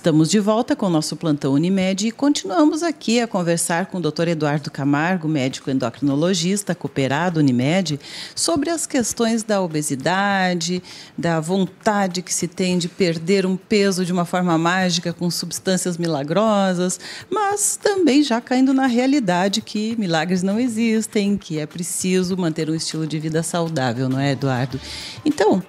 Estamos de volta com o nosso plantão Unimed e continuamos aqui a conversar com o Dr. Eduardo Camargo, médico endocrinologista, cooperado Unimed, sobre as questões da obesidade, da vontade que se tem de perder um peso de uma forma mágica com substâncias milagrosas, mas também já caindo na realidade que milagres não existem, que é preciso manter um estilo de vida saudável, não é, Eduardo? Então,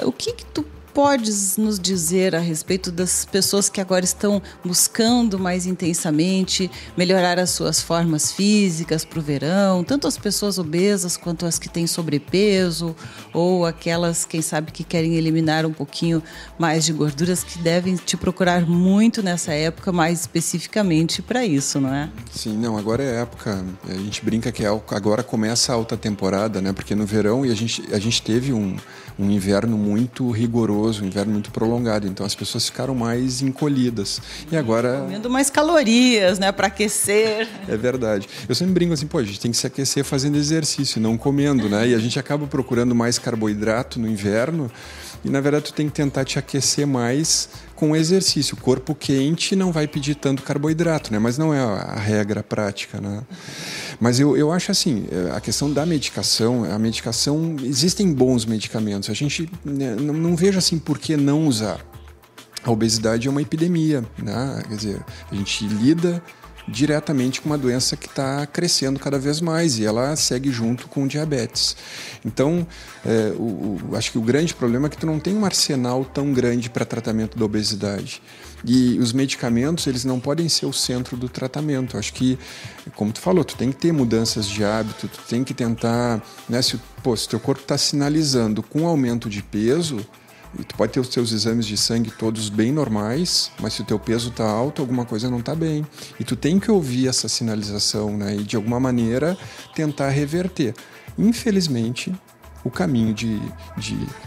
o que tu podes nos dizer a respeito das pessoas que agora estão buscando mais intensamente melhorar as suas formas físicas para o verão, tanto as pessoas obesas quanto as que têm sobrepeso ou aquelas, quem sabe, que querem eliminar um pouquinho mais de gorduras, que devem te procurar muito nessa época, mais especificamente para isso, não é? Sim, não, agora é época, a gente brinca que agora começa a alta temporada, né? Porque no verão a gente teve um inverno muito rigoroso, um inverno muito prolongado, então as pessoas ficaram mais encolhidas. E agora... comendo mais calorias, né, para aquecer. É verdade. Eu sempre brinco assim, a gente tem que se aquecer fazendo exercício, não comendo, né? E a gente acaba procurando mais carboidrato no inverno e, na verdade, tu tem que tentar te aquecer mais com exercício. O corpo quente não vai pedir tanto carboidrato, né? Mas não é a regra prática, né? Mas eu acho assim, a questão da medicação, existem bons medicamentos. A gente não vejo assim por que não usar. A obesidade é uma epidemia, né? Quer dizer, a gente lida diretamente com uma doença que está crescendo cada vez mais e ela segue junto com o diabetes. Então, acho que o grande problema é que tu não tem um arsenal tão grande para tratamento da obesidade. E os medicamentos, eles não podem ser o centro do tratamento. Acho que, como tu falou, tu tem que ter mudanças de hábito, tu tem que tentar, né, se o teu corpo está sinalizando com aumento de peso, e tu pode ter os teus exames de sangue todos bem normais, mas se o teu peso está alto, alguma coisa não está bem. E tu tem que ouvir essa sinalização, né, e de alguma maneira tentar reverter. Infelizmente, o caminho de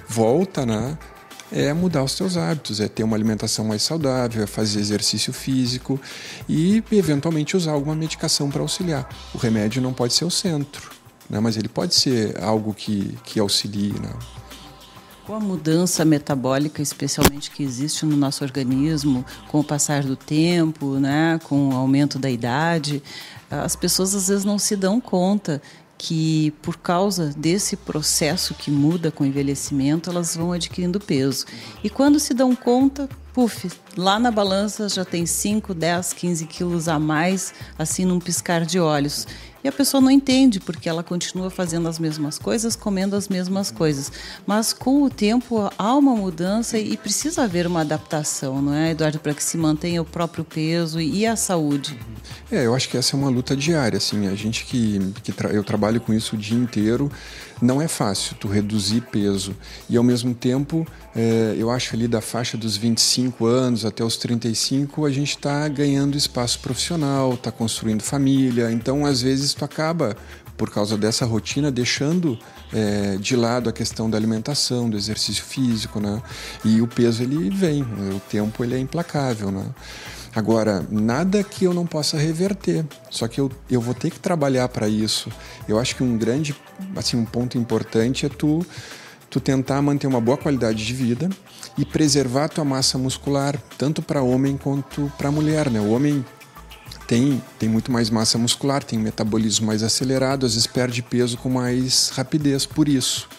volta, né, é mudar os teus hábitos, é ter uma alimentação mais saudável, é fazer exercício físico e, eventualmente, usar alguma medicação para auxiliar. O remédio não pode ser o centro, né, mas ele pode ser algo que auxilie, né? Com a mudança metabólica, especialmente que existe no nosso organismo, com o passar do tempo, né, com o aumento da idade, as pessoas às vezes não se dão conta que, por causa desse processo que muda com o envelhecimento, elas vão adquirindo peso. E quando se dão conta, lá na balança já tem 5, 10, 15 quilos a mais, assim num piscar de olhos. E a pessoa não entende, porque ela continua fazendo as mesmas coisas, comendo as mesmas coisas. Mas com o tempo há uma mudança e precisa haver uma adaptação, não é, Eduardo, para que se mantenha o próprio peso e a saúde. Eu acho que essa é uma luta diária, assim, a gente eu trabalho com isso o dia inteiro, não é fácil tu reduzir peso e ao mesmo tempo, eu acho ali da faixa dos 25 anos até os 35, a gente está ganhando espaço profissional, está construindo família, então às vezes tu acaba, por causa dessa rotina, deixando de lado a questão da alimentação, do exercício físico, né? E o peso ele vem, o tempo ele é implacável, né? Agora, nada que eu não possa reverter, só que eu vou ter que trabalhar para isso. Eu acho que um ponto importante é tu tentar manter uma boa qualidade de vida e preservar a tua massa muscular, tanto para homem quanto para mulher, né? O homem tem muito mais massa muscular, tem um metabolismo mais acelerado, às vezes perde peso com mais rapidez por isso.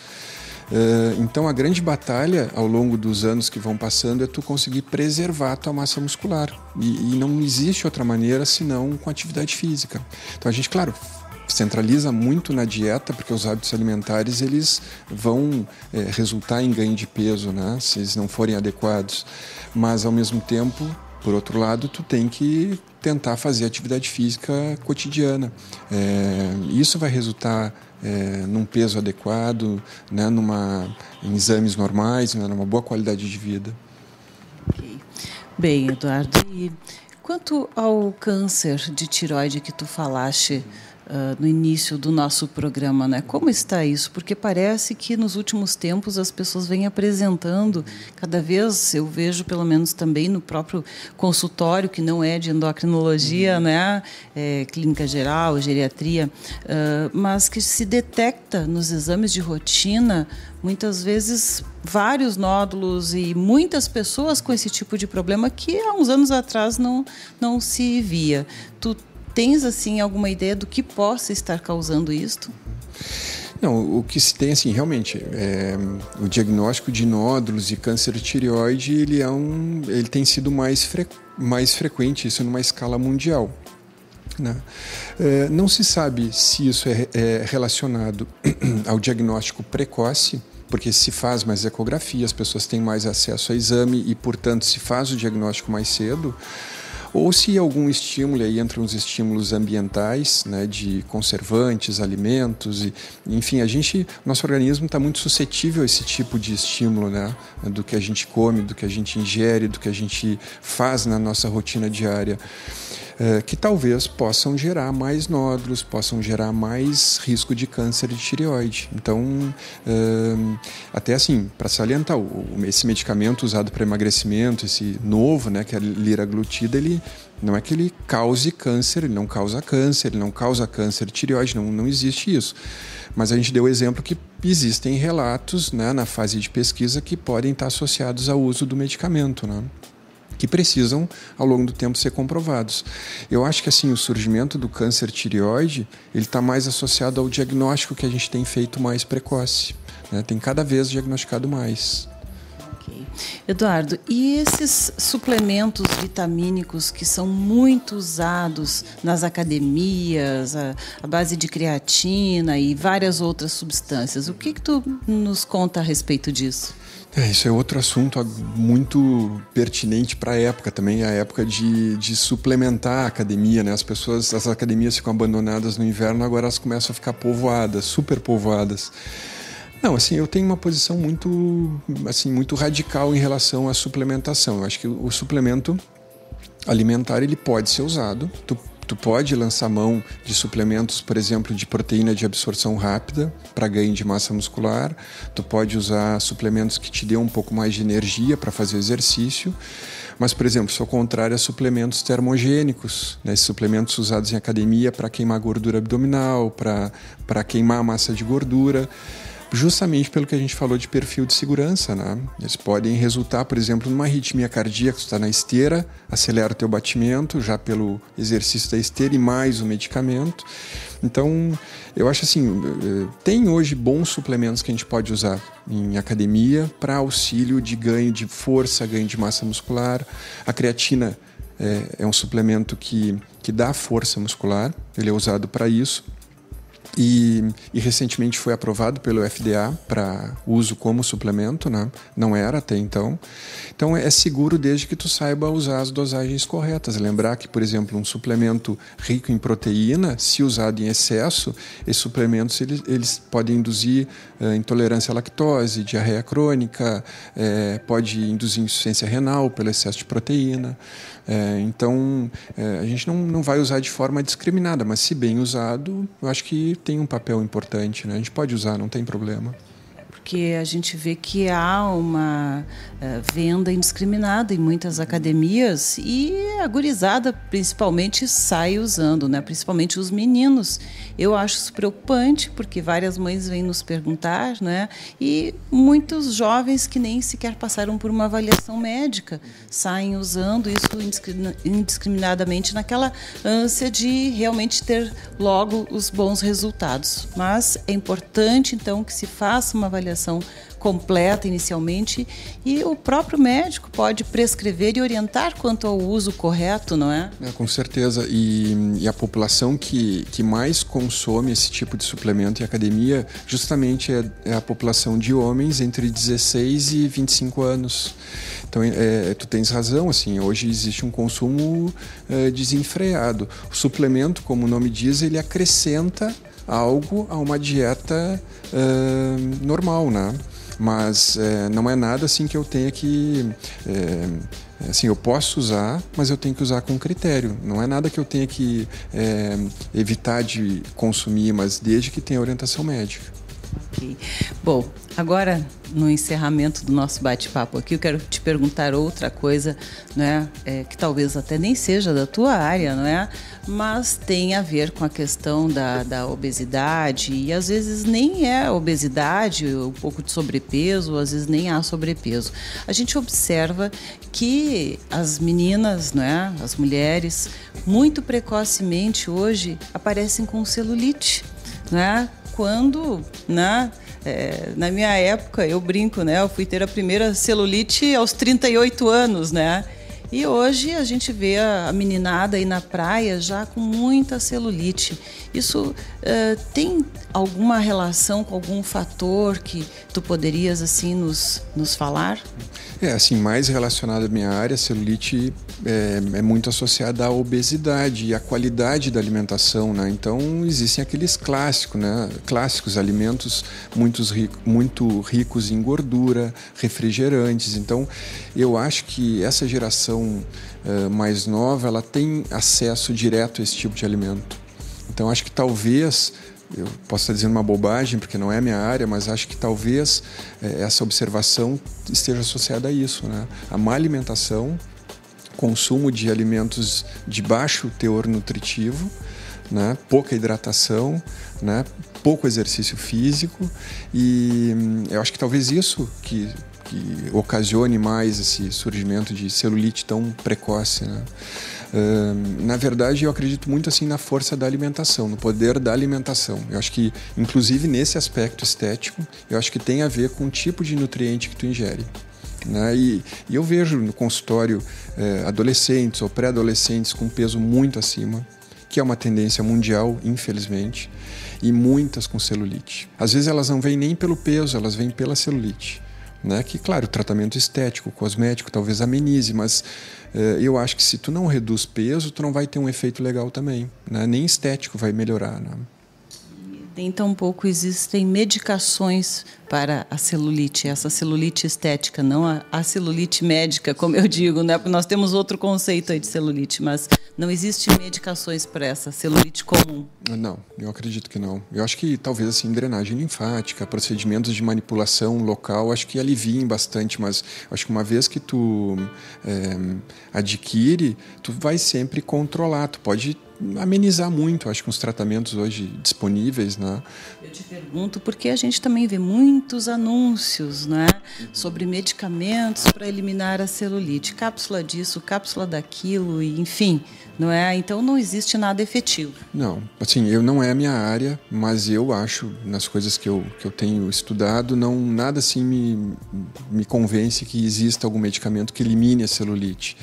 Então a grande batalha ao longo dos anos que vão passando é tu conseguir preservar a tua massa muscular e não existe outra maneira senão com atividade física. Então a gente, claro, centraliza muito na dieta, porque os hábitos alimentares eles vão resultar em ganho de peso, né, se eles não forem adequados, mas ao mesmo tempo, por outro lado, tu tem que tentar fazer atividade física cotidiana. Isso vai resultar num peso adequado, né, em exames normais, né, numa boa qualidade de vida. Okay. Bem, Eduardo, e quanto ao câncer de tireoide que tu falaste, no início do nosso programa, né? Como está isso? Porque parece que nos últimos tempos as pessoas vêm apresentando, cada vez eu vejo, pelo menos também no próprio consultório, que não é de endocrinologia, né? Clínica geral, geriatria, mas que se detecta nos exames de rotina, muitas vezes, vários nódulos e muitas pessoas com esse tipo de problema que há uns anos atrás não se via. Tu tens, assim, alguma ideia do que possa estar causando isto? Não, o que se tem, assim, realmente, o diagnóstico de nódulos e câncer de tireoide, ele tem sido mais frequente, isso numa escala mundial, né? Não se sabe se isso é relacionado ao diagnóstico precoce, porque se faz mais ecografia, as pessoas têm mais acesso a exame e, portanto, se faz o diagnóstico mais cedo, ou se algum estímulo, aí entram os estímulos ambientais, né, de conservantes, alimentos, enfim, nosso organismo está muito suscetível a esse tipo de estímulo, né, do que a gente come, do que a gente ingere, do que a gente faz na nossa rotina diária, que talvez possam gerar mais nódulos, possam gerar mais risco de câncer de tireoide. Então, até assim, para salientar, esse medicamento usado para emagrecimento, esse novo, né, que é a liraglutida, ele não é que ele cause câncer, ele não causa câncer, ele não causa câncer de tireoide, não existe isso. Mas a gente deu o exemplo que existem relatos, né, na fase de pesquisa que podem estar associados ao uso do medicamento, né, que precisam, ao longo do tempo, ser comprovados. Eu acho que assim, o surgimento do câncer tireoide, ele está mais associado ao diagnóstico que a gente tem feito mais precoce, né? Tem cada vez diagnosticado mais. Okay. Eduardo, e esses suplementos vitamínicos que são muito usados nas academias, a base de creatina e várias outras substâncias, o que tu nos conta a respeito disso? Isso é outro assunto muito pertinente para a época também, a época de suplementar a academia, né? As academias ficam abandonadas no inverno, agora elas começam a ficar povoadas, super povoadas. Não, assim, eu tenho uma posição muito radical em relação à suplementação. Eu acho que o suplemento alimentar, ele pode ser usado. Tu pode lançar mão de suplementos, por exemplo, de proteína de absorção rápida para ganho de massa muscular. Tu pode usar suplementos que te dêem um pouco mais de energia para fazer exercício. Mas, por exemplo, sou contrário a suplementos termogênicos, né? Suplementos usados em academia para queimar gordura abdominal, para queimar massa de gordura, justamente pelo que a gente falou de perfil de segurança, né? Eles podem resultar, por exemplo, numa arritmia cardíaca, tu está na esteira, acelera o teu batimento já pelo exercício da esteira e mais o medicamento. Então, eu acho assim, tem hoje bons suplementos que a gente pode usar em academia para auxílio de ganho de força, ganho de massa muscular. A creatina é um suplemento que dá força muscular, ele é usado para isso. E recentemente foi aprovado pelo FDA para uso como suplemento, né? Não era até então. Então é seguro desde que tu saiba usar as dosagens corretas. Lembrar que, por exemplo, um suplemento rico em proteína, se usado em excesso, esses suplementos eles podem induzir intolerância à lactose, diarreia crônica, pode induzir insuficiência renal pelo excesso de proteína. Então a gente não vai usar de forma discriminada, mas se bem usado, eu acho que tem um papel importante, né? A gente pode usar, não tem problema. Porque a gente vê que há uma venda indiscriminada em muitas academias e a gurizada principalmente sai usando, né? Principalmente os meninos. Eu acho isso preocupante, porque várias mães vêm nos perguntar, né? E muitos jovens que nem sequer passaram por uma avaliação médica saem usando isso indiscriminadamente naquela ânsia de realmente ter logo os bons resultados. Mas é importante, então, que se faça uma avaliação completa inicialmente e o próprio médico pode prescrever e orientar quanto ao uso correto, não é? Com certeza. E a população que mais consome esse tipo de suplemento em academia justamente é a população de homens entre 16 e 25 anos. Então, tu tens razão, assim, hoje existe um consumo desenfreado. O suplemento, como o nome diz, ele acrescenta algo a uma dieta normal, né? Mas não é nada assim que eu tenha que Assim, eu posso usar, mas eu tenho que usar com critério. Não é nada que eu tenha que evitar de consumir, mas desde que tenha orientação médica. Okay. Bom, agora no encerramento do nosso bate-papo aqui, eu quero te perguntar outra coisa, né, que talvez até nem seja da tua área, não é? Mas tem a ver com a questão da obesidade, e às vezes nem é obesidade, um pouco de sobrepeso, às vezes nem há sobrepeso. A gente observa que as meninas, não é, as mulheres, muito precocemente hoje aparecem com celulite, não é? Quando, né, na minha época, eu brinco, né, eu fui ter a primeira celulite aos 38 anos, né? E hoje a gente vê a meninada aí na praia já com muita celulite. Isso tem alguma relação com algum fator que tu poderias assim nos falar? Assim, mais relacionado à minha área, a celulite é muito associada à obesidade e à qualidade da alimentação, né? Então, existem aqueles clássicos, né? Clássicos alimentos muito ricos em gordura, refrigerantes. Então, eu acho que essa geração mais nova, ela tem acesso direto a esse tipo de alimento. Então, acho que talvez... Eu posso estar dizendo uma bobagem, porque não é a minha área, mas acho que talvez essa observação esteja associada a isso, né? A má alimentação, consumo de alimentos de baixo teor nutritivo, né? Pouca hidratação, né? Pouco exercício físico, e eu acho que talvez isso que ocasione mais esse surgimento de celulite tão precoce, né? Na verdade, eu acredito muito assim na força da alimentação, no poder da alimentação. Eu acho que, inclusive nesse aspecto estético, eu acho que tem a ver com o tipo de nutriente que tu ingere, né? E eu vejo no consultório adolescentes ou pré-adolescentes com peso muito acima, que é uma tendência mundial, infelizmente, e muitas com celulite. Às vezes elas não vêm nem pelo peso, elas vêm pela celulite, né? Que, claro, o tratamento estético, cosmético, talvez amenize, mas eu acho que se tu não reduz peso, tu não vai ter um efeito legal também, né? Nem estético vai melhorar, né? Então, existem medicações para a celulite, essa celulite estética, não a celulite médica, como eu digo, né? Porque nós temos outro conceito aí de celulite, mas não existem medicações para essa celulite comum. Não, eu acredito que não. Eu acho que talvez assim, drenagem linfática, procedimentos de manipulação local, acho que aliviem bastante, mas acho que uma vez que tu adquire, tu vai sempre controlar, tu pode amenizar muito, acho que os tratamentos hoje disponíveis, né? Eu te pergunto porque a gente também vê muitos anúncios, né, sobre medicamentos para eliminar a celulite, cápsula disso, cápsula daquilo, e enfim, não é? Então não existe nada efetivo. Não, assim, não é a minha área, mas eu acho, nas coisas que eu tenho estudado, nada assim me convence que exista algum medicamento que elimine a celulite.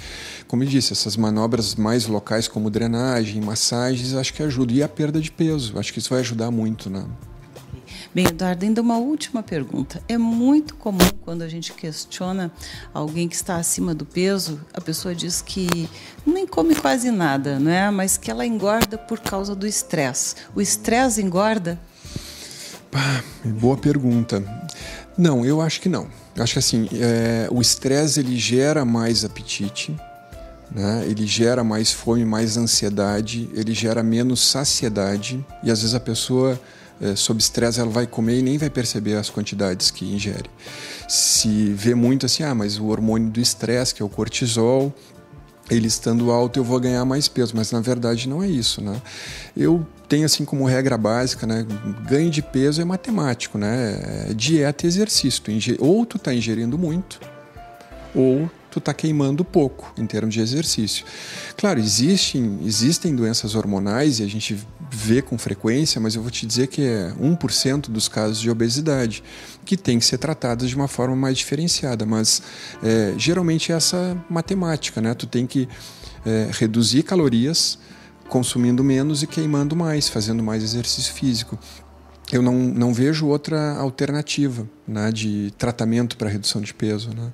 Como eu disse, essas manobras mais locais como drenagem, massagens, acho que ajudam. E a perda de peso, acho que isso vai ajudar muito, né? Bem, Eduardo, ainda uma última pergunta. É muito comum quando a gente questiona alguém que está acima do peso, a pessoa diz que nem come quase nada, não é? Mas que ela engorda por causa do estresse. O estresse engorda? Boa pergunta. Não, eu acho que não. Eu acho que assim, o estresse ele gera mais apetite, né? Ele gera mais fome, mais ansiedade, ele gera menos saciedade, e às vezes a pessoa sob estresse ela vai comer e nem vai perceber as quantidades que ingere. Se vê muito assim, mas o hormônio do estresse, que é o cortisol, ele estando alto eu vou ganhar mais peso, mas na verdade não é isso, né? Eu tenho assim como regra básica, né? Ganho de peso é matemático, né? É dieta e exercício. Ou tu está ingerindo muito, ou tu está queimando pouco em termos de exercício. Claro, existem doenças hormonais e a gente vê com frequência, mas eu vou te dizer que é 1% dos casos de obesidade que tem que ser tratadas de uma forma mais diferenciada, mas geralmente é essa matemática, né? Tu tem que reduzir calorias, consumindo menos e queimando mais, fazendo mais exercício físico. Eu não vejo outra alternativa, né, de tratamento para redução de peso, né?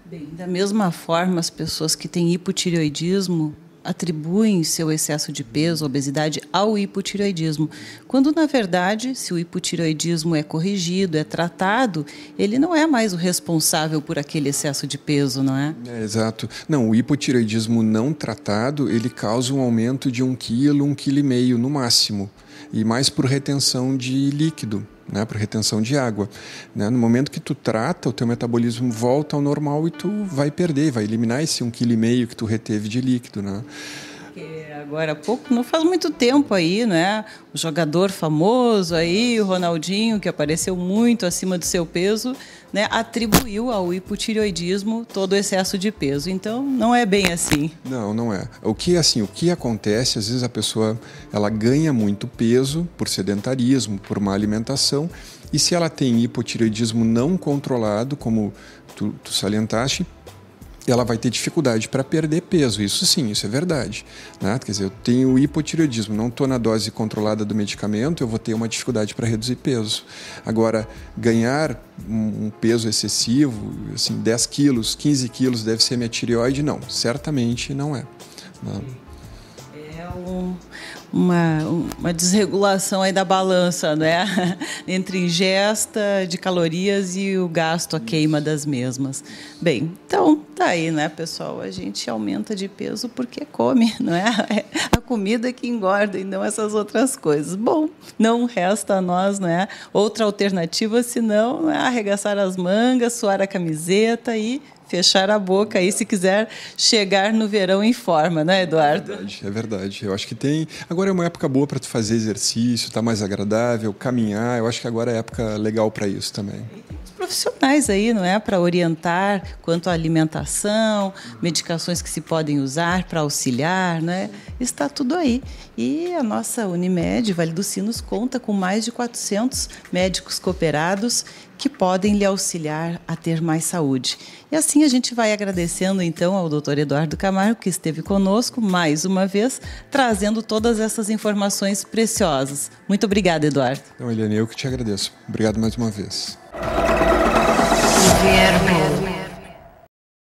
Bem, da mesma forma, as pessoas que têm hipotireoidismo atribuem seu excesso de peso, obesidade, ao hipotireoidismo, quando, na verdade, se o hipotireoidismo é corrigido, é tratado, ele não é mais o responsável por aquele excesso de peso, não é? Exato. Não, o hipotireoidismo não tratado, ele causa um aumento de 1 quilo, 1,5 kg no máximo, e mais por retenção de líquido, né, por retenção de água. Né? No momento que tu trata, o teu metabolismo volta ao normal e tu vai perder, vai eliminar esse 1,5 kg que tu reteve de líquido. Né? Agora há pouco, não faz muito tempo aí, né? O jogador famoso aí, o Ronaldinho, que apareceu muito acima do seu peso, né? Atribuiu ao hipotireoidismo todo o excesso de peso. Então, não é bem assim. Não, não é. O que acontece, às vezes a pessoa ela ganha muito peso por sedentarismo, por má alimentação, e se ela tem hipotireoidismo não controlado, como tu salientaste, ela vai ter dificuldade para perder peso. Isso sim, isso é verdade. Né? Quer dizer, eu tenho hipotireoidismo, não estou na dose controlada do medicamento, eu vou ter uma dificuldade para reduzir peso. Agora, ganhar um peso excessivo, assim, 10 quilos, 15 quilos, deve ser minha tireoide? Não, certamente não é. Não. É uma desregulação aí da balança, né? Entre ingesta de calorias e o gasto, a queima das mesmas. Bem, então tá aí, né, pessoal? A gente aumenta de peso porque come, não é? É a comida que engorda e não essas outras coisas. Bom, não resta a nós, né, outra alternativa senão, né, arregaçar as mangas, suar a camiseta e fechar a boca aí se quiser chegar no verão em forma, né, Eduardo? É verdade. Eu acho que tem... Agora é uma época boa para tu fazer exercício, tá mais agradável, caminhar. Eu acho que agora é época legal para isso também. Os profissionais aí, não é? Para orientar quanto à alimentação, medicações que se podem usar para auxiliar, né? Está tudo aí. E a nossa Unimed, Vale dos Sinos, conta com mais de 400 médicos cooperados que podem lhe auxiliar a ter mais saúde. E assim a gente vai agradecendo então ao Dr. Eduardo Camargo, que esteve conosco mais uma vez, trazendo todas essas informações preciosas. Muito obrigada, Eduardo. Então, Eliane, eu que te agradeço. Obrigado mais uma vez. Verbo.